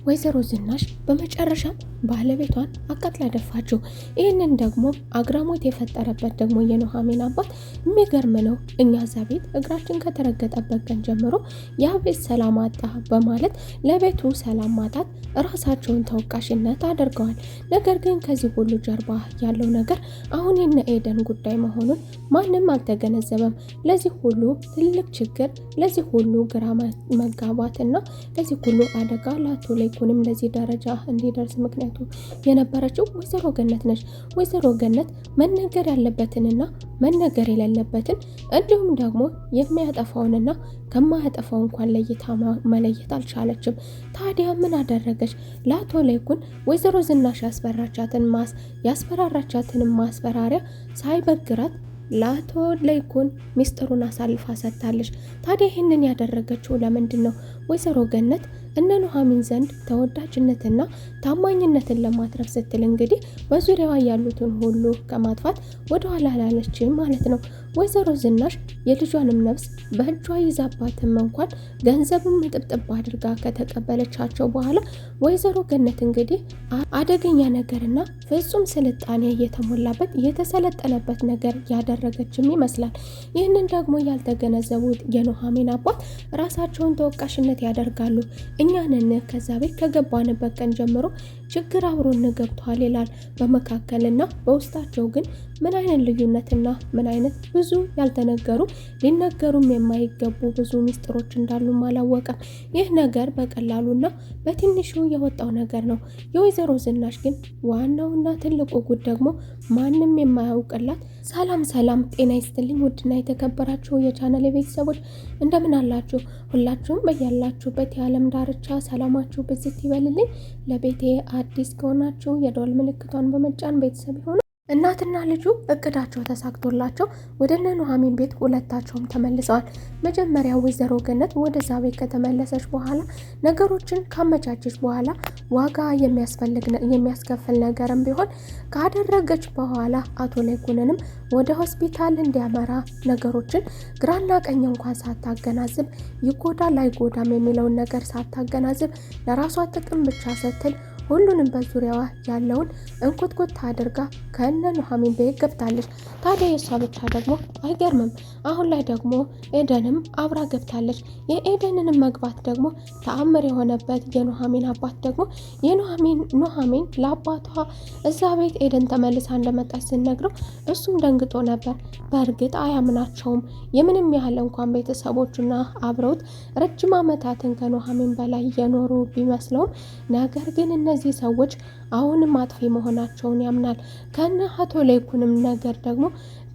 ወይዘሮ ዝናሽ በመጨረሻም ባለቤቷን አቃጥላ ደፋችው። ይህንን ደግሞ አግራሞት የፈጠረበት ደግሞ የኑሐሚን አባት የሚገርም ነው። እኛ እዛ ቤት እግራችን ከተረገጠበት ቀን ጀምሮ ያ ቤት ሰላም አጣ በማለት ለቤቱ ሰላም ማጣት ራሳቸውን ተወቃሽነት አድርገዋል። ነገር ግን ከዚህ ሁሉ ጀርባ ያለው ነገር አሁን የነ ኤደን ጉዳይ መሆኑን ማንም አልተገነዘበም። ለዚህ ሁሉ ትልቅ ችግር፣ ለዚህ ሁሉ ግራ መጋባትና ለዚህ ሁሉ አደጋ ለአቶ ለይኩንም ለዚህ ደረጃ እንዲደርስ ምክንያቱ የነበረችው ወይዘሮ ገነት ነች። ወይዘሮ ገነት መነገር ያለበትንና መነገር የሌለበትን እንዲሁም ደግሞ የሚያጠፋውንና ከማያጠፋው እንኳን ለይታ መለየት አልቻለችም። ታዲያ ምን አደረገች? ለአቶ ለይኩን ወይዘሮ ዝናሽ ያስፈራራቻትን ማስፈራሪያ ሳይበግራት ለአቶ ለይኩን ሚስጥሩን አሳልፋ ሰጥታለች። ታዲያ ይህንን ያደረገችው ለምንድን ነው? ወይዘሮ ገነት እነ ኑሐሚን ዘንድ ተወዳጅነትና ታማኝነትን ለማትረፍ ስትል እንግዲህ በዙሪያዋ ያሉትን ሁሉ ከማጥፋት ወደኋላ አላለችም ማለት ነው። ወይዘሮ ዝናሽ የልጇንም ነፍስ በእጇ ይዛባትም እንኳን ገንዘብም ጥብጥብ አድርጋ ከተቀበለቻቸው በኋላ ወይዘሮ ገነት እንግዲህ አደገኛ ነገርና ፍጹም ስልጣኔ የተሞላበት የተሰለጠነበት ነገር ያደረገችም ይመስላል። ይህንን ደግሞ ያልተገነዘቡት የኑሐሚን አባት ራሳቸውን ተወቃሽነት ያደርጋሉ። እኛንን ከዛ ቤት ከገባንበት ቀን ጀምሮ ችግር አብሮን ገብቷል ይላል በመካከልና በውስጣቸው ግን ምን አይነት ልዩነትና ምን አይነት ብዙ ያልተነገሩ ሊነገሩም የማይገቡ ብዙ ሚስጥሮች እንዳሉ አላወቀም። ይህ ነገር በቀላሉና በትንሹ የወጣው ነገር ነው። የወይዘሮ ዝናሽ ግን ዋናውና ትልቁ ጉድ ደግሞ ማንም የማያውቅላት። ሰላም ጤና ይስጥልኝ ውድና የተከበራችሁ የቻናል ቤተሰቦች እንደምን አላችሁ? ሁላችሁም በያላችሁበት የዓለም ዳርቻ ሰላማችሁ ብዝት ይበልልኝ። ለቤቴ አዲስ ከሆናችሁ የደወል ምልክቷን በመጫን ቤተሰብ ይሁኑ። እናትና ልጁ እቅዳቸው ተሳክቶላቸው ወደ እነ ኑሐሚን ቤት ሁለታቸውም ተመልሰዋል። መጀመሪያ ወይዘሮ ገነት ወደዛ ቤት ከተመለሰች በኋላ ነገሮችን ካመቻቸች በኋላ ዋጋ የሚያስከፍል ነገርም ቢሆን ካደረገች በኋላ አቶ ለይኩንንም ወደ ሆስፒታል እንዲያመራ ነገሮችን ግራና ቀኝ እንኳን ሳታገናዝብ ይጎዳል አይጎዳም የሚለውን ነገር ሳታገናዝብ ለራሷ ጥቅም ብቻ ስትል ሁሉንም በዙሪያዋ ያለውን እንኩትኩት አድርጋ ከነ ኑሐሚን ቤት ገብታለች። ታዲያ የሷ ብቻ ደግሞ አይገርምም። አሁን ላይ ደግሞ ኤደንም አብራ ገብታለች። የኤደንንም መግባት ደግሞ ተአምር የሆነበት የኑሐሚን አባት ደግሞ ኑሐሚን ለአባቷ እዛ ቤት ኤደን ተመልሳ እንደመጣች ስነግረው እሱም ደንግጦ ነበር። በእርግጥ አያምናቸውም። የምንም ያህል እንኳን ቤተሰቦቹና አብረውት ረጅም ዓመታትን ከኑሐሚን በላይ የኖሩ ቢመስለውም ነገር ግን እነዚህ ሰዎች አሁንም አጥፊ መሆናቸውን ያምናል። ከነ አቶ ለይኩንም ነገር ደግሞ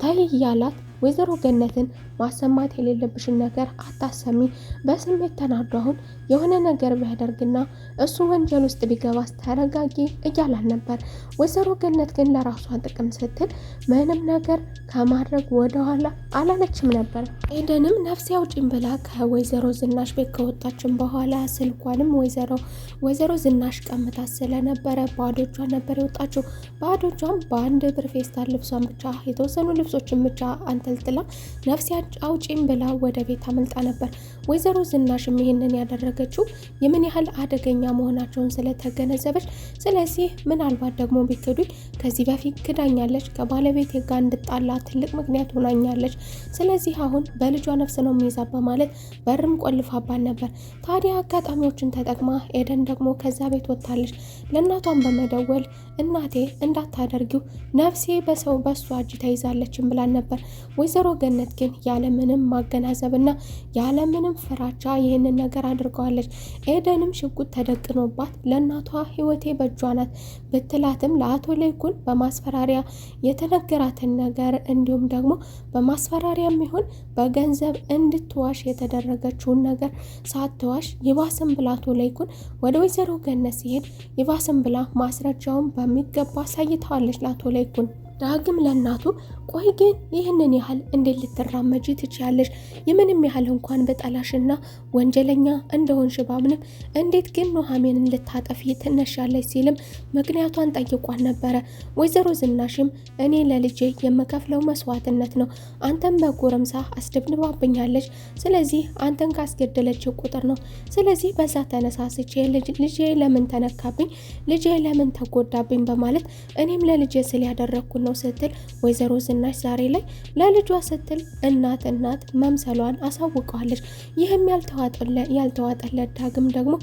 ታይ እያላት ወይዘሮ ገነትን ማሰማት የሌለብሽን ነገር አታሰሚ፣ በስሜት ተናዶ አሁን የሆነ ነገር ቢያደርግና እሱ ወንጀል ውስጥ ቢገባስ ተረጋጊ እያላል ነበር። ወይዘሮ ገነት ግን ለራሷ ጥቅም ስትል ምንም ነገር ከማድረግ ወደኋላ አላለችም ነበር። ኤደንም ነፍስ ያውጭኝ ብላ ከወይዘሮ ዝናሽ ቤት ከወጣችን በኋላ ስልኳንም ወይዘሮ ዝናሽ ቀምታ ስለነበረ ባዶ እጇን ነበር የወጣችው። ባዶ እጇን በአንድ ብር ፌስታል ልብሷን ብቻ የተወሰኑ ልብሶችን ብቻ አንጠልጥላ ነፍስ አውጪኝ ብላ ወደ ቤት አመልጣ ነበር። ወይዘሮ ዝናሽም ይህንን ያደረገችው የምን ያህል አደገኛ መሆናቸውን ስለተገነዘበች፣ ስለዚህ ምናልባት ደግሞ ቢክዱኝ ከዚህ በፊት ክዳኛለች፣ ከባለቤቴ ጋር እንድጣላ ትልቅ ምክንያት ሆናኛለች፣ ስለዚህ አሁን በልጇ ነፍስ ነው የሚይዛ በማለት በርም ቆልፋባን ነበር። ታዲያ አጋጣሚዎችን ተጠቅማ ኤደን ደግሞ ከዛ ቤት ወጥታለች። ለእናቷን በመደወል እናቴ እንዳታደርጊው ነፍሴ በሱ እጅ ተይዛለችን ብላን ነበር። ወይዘሮ ገነት ግን ያለምንም ማገናዘብና ያለምንም ፍራቻ ይህንን ነገር አድርገዋለች። ኤደንም ሽጉጥ ተደቅኖባት ለእናቷ ህይወቴ በእጇ ናት ብትላትም ለአቶ ለይኩን በማስፈራሪያ የተነገራትን ነገር እንዲሁም ደግሞ በማስፈራሪያም ይሁን በገንዘብ እንድትዋሽ የተደረገችውን ነገር ሳትዋሽ ይባስም ብላ አቶ ለይኩን ወደ ወይዘሮ ገነት ሲሄድ ይባስም ብላ ማስረጃውን በሚገባ አሳይተዋለች ለአቶ ለይኩን። ዳግም ለእናቱ ቆይ ግን ይህንን ያህል እንዴት ልትራመጂ ትችያለሽ? የምንም ያህል እንኳን በጠላሽና ወንጀለኛ እንደሆንሽ ባምንም እንዴት ግን ኑሐሚንን ልታጠፊ ትነሻለች? ሲልም ምክንያቷን ጠይቋን ነበረ። ወይዘሮ ዝናሽም እኔ ለልጄ የምከፍለው መስዋዕትነት ነው። አንተን በጎረምሳ አስደብድባብኛለች። ስለዚህ አንተን ካስገደለችው ቁጥር ነው። ስለዚህ በዛ ተነሳስቼ ልጄ ለምን ተነካብኝ፣ ልጄ ለምን ተጎዳብኝ በማለት እኔም ለልጄ ስል ያደረግኩት ነው ስትል ወይዘሮ ዝናሽ ዛሬ ላይ ለልጇ ስትል እናት መምሰሏን አሳውቀዋለች። ይህም ያልተዋጠለት ዳግም ደግሞ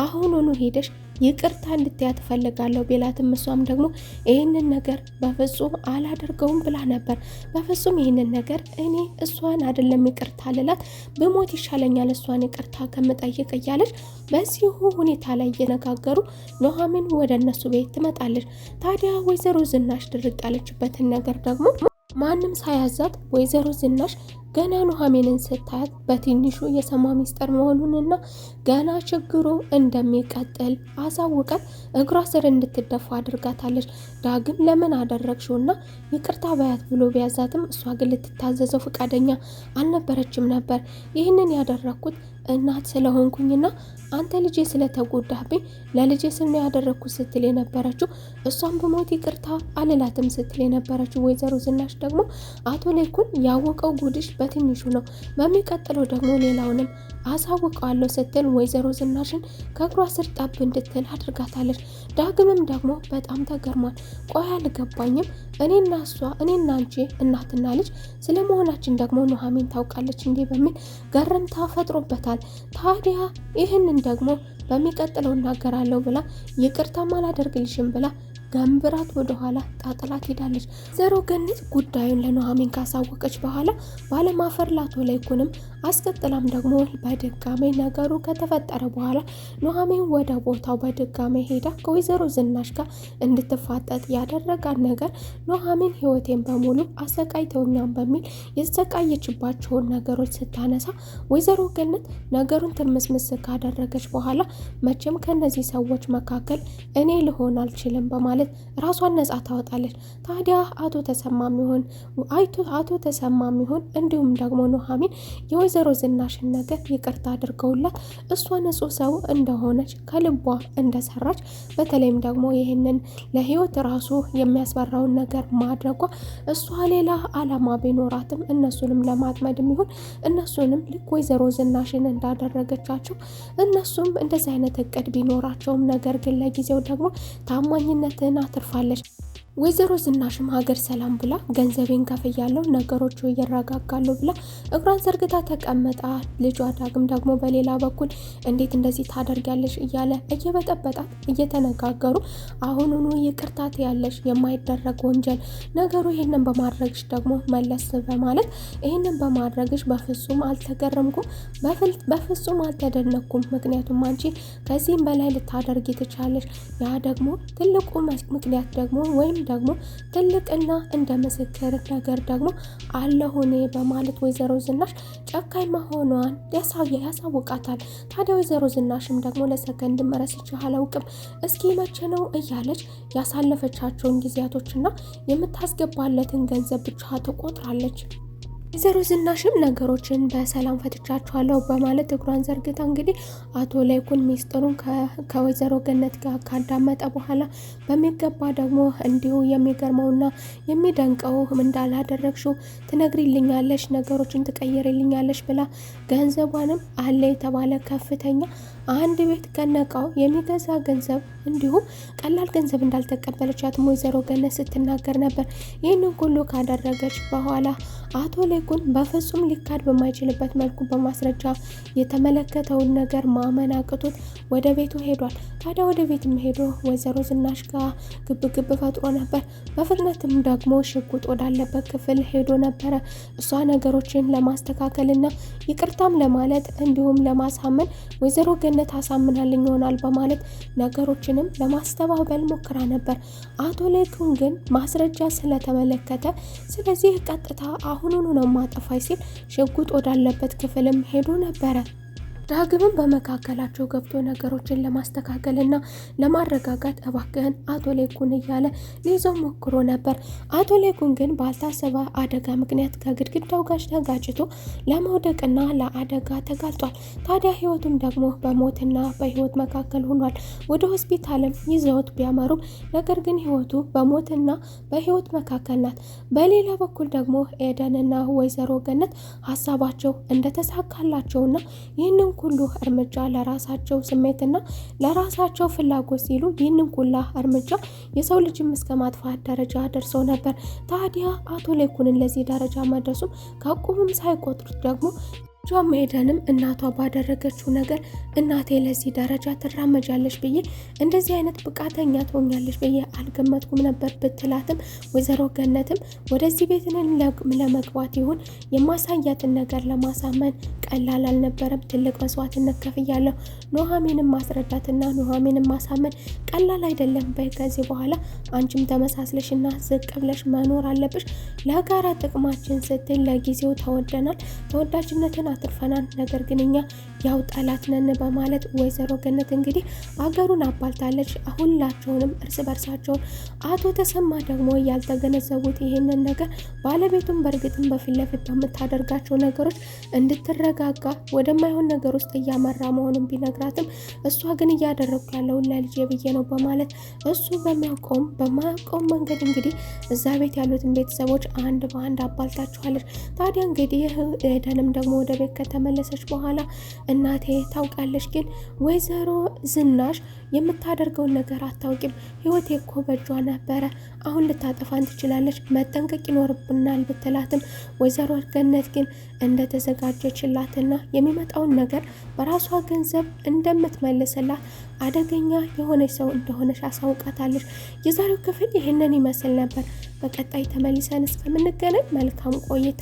አሁኑኑ ሄደሽ ይቅርታ እንድትያ ትፈልጋለሁ ቢላትም እሷም ደግሞ ይህንን ነገር በፍጹም አላደርገውም ብላ ነበር። በፍጹም ይህንን ነገር እኔ እሷን አይደለም ይቅርታ ልላት በሞት ይሻለኛል እሷን ይቅርታ ከምጠይቅ እያለች በዚሁ ሁኔታ ላይ እየነጋገሩ ኑሐሚን ወደ እነሱ ቤት ትመጣለች። ታዲያ ወይዘሮ ዝናሽ ድርቅ ያለችበትን ነገር ደግሞ ማንም ሳያዛት ወይዘሮ ዝናሽ ገና ኑሐሚንን ስታያት በትንሹ የሰማ ሚስጥር መሆኑንና ገና ችግሩ እንደሚቀጥል አሳውቃት እግሯ ስር እንድትደፋ አድርጋታለች። ዳግም ለምን አደረግሽውና ይቅርታ በያት ብሎ ቢያዛትም እሷ ግን ልትታዘዘው ፈቃደኛ አልነበረችም ነበር። ይህንን ያደረግኩት እናት ስለሆንኩኝና አንተ ልጄ ስለተጎዳብኝ ለልጄ ስል ነው ያደረግኩት ስትል የነበረችው እሷም በሞት ይቅርታ አልላትም ስትል የነበረችው ወይዘሮ ዝናሽ ደግሞ አቶ ላይኩን ያወቀው ጉድሽ በትንሹ ነው፣ በሚቀጥለው ደግሞ ሌላውንም አሳውቀዋለሁ ስትል ወይዘሮ ዝናሽን ከእግሯ ስር ጠብ እንድትል አድርጋታለች። ዳግምም ደግሞ በጣም ተገርሟል። ቆይ አልገባኝም፣ እኔና አንቺ እናትና ልጅ ስለመሆናችን ደግሞ ኑሐሚን ታውቃለች እንዴ በሚል ገርምታ ፈጥሮበታል። ታዲያ ይህንን ደግሞ በሚቀጥለው እናገራለሁ ብላ ይቅርታም አላደርግልሽም ብላ ገንብራት ወደኋላ ጣጥላት ሄዳለች። ዘሮ ገነት ጉዳዩን ለኑሐሚን ካሳወቀች በኋላ ባለማፈር ላቶ ላይኩንም አስቀጥላም ደግሞ በድጋሜ ነገሩ ከተፈጠረ በኋላ ኑሐሚን ወደ ቦታው በድጋሜ ሄዳ ከወይዘሮ ዝናሽ ጋር እንድትፋጠጥ ያደረጋት ነገር ኑሐሚን ሕይወቴን በሙሉ አሰቃይተውኛም በሚል የተሰቃየችባቸውን ነገሮች ስታነሳ ወይዘሮ ገነት ነገሩን ትርምስምስ ካደረገች በኋላ መቼም ከነዚህ ሰዎች መካከል እኔ ልሆን አልችልም በማለት ራሷን ነጻ ታወጣለች። ታዲያ አቶ ተሰማም ይሁን እንዲሁም ደግሞ ኑሐሚን የወይዘሮ ዝናሽን ነገር ይቅርታ አድርገውላት እሷ ንጹህ ሰው እንደሆነች ከልቧ እንደሰራች በተለይም ደግሞ ይህንን ለህይወት ራሱ የሚያስፈራውን ነገር ማድረጓ እሷ ሌላ አላማ ቢኖራትም እነሱንም ለማጥመድም ይሁን እነሱንም ልክ ወይዘሮ ዝናሽን እንዳደረገቻቸው እነሱም እንደዚህ አይነት እቅድ ቢኖራቸውም ነገር ግን ለጊዜው ደግሞ ታማኝነትን አትርፋለች። ወይዘሮ ዝናሽም ሀገር ሰላም ብላ ገንዘቤን ከፍያለሁ ነገሮቹ ይረጋጋሉ ብላ እግሯን ዘርግታ ተቀመጣ። ልጇ ዳግም ደግሞ በሌላ በኩል እንዴት እንደዚህ ታደርጊያለሽ እያለ እየበጠበጣት እየተነጋገሩ አሁኑኑ ይቅርታ ትያለሽ የማይደረግ ወንጀል ነገሩ ይህንን በማድረግሽ ደግሞ መለስ በማለት ይህንን በማድረግሽ በፍጹም አልተገረምኩም፣ በፍጹም አልተደነኩም። ምክንያቱም አንቺ ከዚህም በላይ ልታደርጊ ትቻለሽ። ያ ደግሞ ትልቁ ምክንያት ደግሞ ወይም ደግሞ ትልቅና እንደ ምስክር ነገር ደግሞ አለሁኔ በማለት ወይዘሮ ዝናሽ ጨካኝ መሆኗን ያሳውቃታል። ታዲያ ወይዘሮ ዝናሽም ደግሞ ለሰከንድ መረስች አላውቅም እስኪ መቼ ነው እያለች ያሳለፈቻቸውን ጊዜያቶችና የምታስገባለትን ገንዘብ ብቻ ትቆጥራለች። ወይዘሮ ዝናሽም ነገሮችን በሰላም ፈትቻቸዋለሁ በማለት እግሯን ዘርግታ እንግዲህ አቶ ላይኩን ሚስጥሩን ከወይዘሮ ገነት ጋር ካዳመጠ በኋላ በሚገባ ደግሞ እንዲሁ የሚገርመውና የሚደንቀው እንዳላደረግሽው ትነግሪልኛለሽ፣ ነገሮችን ትቀይርልኛለሽ ብላ ገንዘቧንም አለ የተባለ ከፍተኛ አንድ ቤት ከነቃው የሚገዛ ገንዘብ እንዲሁም ቀላል ገንዘብ እንዳልተቀበለቻትም ወይዘሮ ገነት ስትናገር ነበር። ይህንን ሁሉ ካደረገች በኋላ አቶ ላይኩን በፍጹም ሊካድ በማይችልበት መልኩ በማስረጃ የተመለከተውን ነገር ማመን አቅቶት ወደ ቤቱ ሄዷል። ታዲያ ወደ ቤትም ሄዶ ወይዘሮ ዝናሽ ጋር ግብግብ ፈጥሮ ነበር። በፍጥነትም ደግሞ ሽጉጥ ወዳለበት ክፍል ሄዶ ነበረ። እሷ ነገሮችን ለማስተካከልና ይቅርታም ለማለት እንዲሁም ለማሳመን ወይዘሮ ገነት አሳምናልኝ ይሆናል በማለት ነገሮችንም ለማስተባበል ሞክራ ነበር። አቶ ላይኩን ግን ማስረጃ ስለተመለከተ ስለዚህ ቀጥታ አሁኑኑ ነው ማጠፋይ ሲል ሽጉጥ ወዳለበት ክፍልም ሄዶ ነበረ። ዳግምም በመካከላቸው ገብቶ ነገሮችን ለማስተካከልና ለማረጋጋት እባክህን አቶ ሌኩን እያለ ሊይዘው ሞክሮ ነበር። አቶ ሌኩን ግን ባልታሰበ አደጋ ምክንያት ከግድግዳው ጋር ተጋጭቶ ለመውደቅና ለአደጋ ተጋልጧል። ታዲያ ህይወቱም ደግሞ በሞትና በህይወት መካከል ሆኗል። ወደ ሆስፒታልም ይዘውት ቢያመሩም ነገር ግን ህይወቱ በሞትና በህይወት መካከል ናት። በሌላ በኩል ደግሞ ኤደንና ወይዘሮ ገነት ሀሳባቸው እንደተሳካላቸውና ይህንን ሁሉ እርምጃ ለራሳቸው ስሜትና ለራሳቸው ፍላጎት ሲሉ ይህንን ሁላ እርምጃ የሰው ልጅም እስከ ማጥፋት ደረጃ ደርሰው ነበር። ታዲያ አቶ ሌኩንን ለዚህ ደረጃ መድረሱም ከቁምም ሳይቆጥሩት ደግሞ ጆም ኤደንም እናቷ ባደረገችው ነገር እናቴ ለዚህ ደረጃ ትራመጃለሽ ብዬ እንደዚህ አይነት ብቃተኛ ትሆኛለሽ ብዬ አልገመትኩም ነበር ብትላትም ወይዘሮ ገነትም ወደዚህ ቤትን ለመግባት ይሁን የማሳያትን ነገር ለማሳመን ቀላል አልነበረም። ትልቅ መስዋዕትነት ከፍያለሁ። ኑሐሚንን ማስረዳትና ኑሐሚንን ማሳመን ቀላል አይደለም። ከዚህ በኋላ አንቺም ተመሳስለሽና ዝቅ ብለሽ መኖር አለብሽ። ለጋራ ጥቅማችን ስትል ለጊዜው ተወደናል፣ ተወዳጅነትን አትርፈናል። ነገር ግን እኛ ያው ጠላት ነን በማለት ወይዘሮ ገነት እንግዲህ አገሩን አባልታለች። ሁላቸውንም እርስ በርሳቸውን አቶ ተሰማ ደግሞ ያልተገነዘቡት ይሄንን ነገር ባለቤቱን በእርግጥም በፊት ለፊት በምታደርጋቸው ነገሮች እንድትረጋጋ ወደማይሆን ነገር ውስጥ እያመራ መሆኑን ቢነግራትም እሷ ግን እያደረጉ ያለው ለልጄ ብዬ ነው በማለት እሱ በማያውቀውም መንገድ እንግዲህ እዛ ቤት ያሉትን ቤተሰቦች አንድ በአንድ አባልታቸዋለች። ታዲያ እንግዲህ ኤደንም ደግሞ ወደ ቤት ከተመለሰች በኋላ እናቴ ታውቃለች፣ ግን ወይዘሮ ዝናሽ የምታደርገውን ነገር አታውቂም። ህይወቴ እኮ በእጇ ነበረ፣ አሁን ልታጠፋን ትችላለች፣ መጠንቀቅ ይኖርብናል ብትላትም ወይዘሮ ገነት ግን እንደተዘጋጀችላትና የሚመጣውን ነገር በራሷ ገንዘብ እንደምትመልስላት አደገኛ የሆነች ሰው እንደሆነች አሳውቃታለች። የዛሬው ክፍል ይህንን ይመስል ነበር። በቀጣይ ተመልሰን እስከምንገናኝ መልካም ቆይታ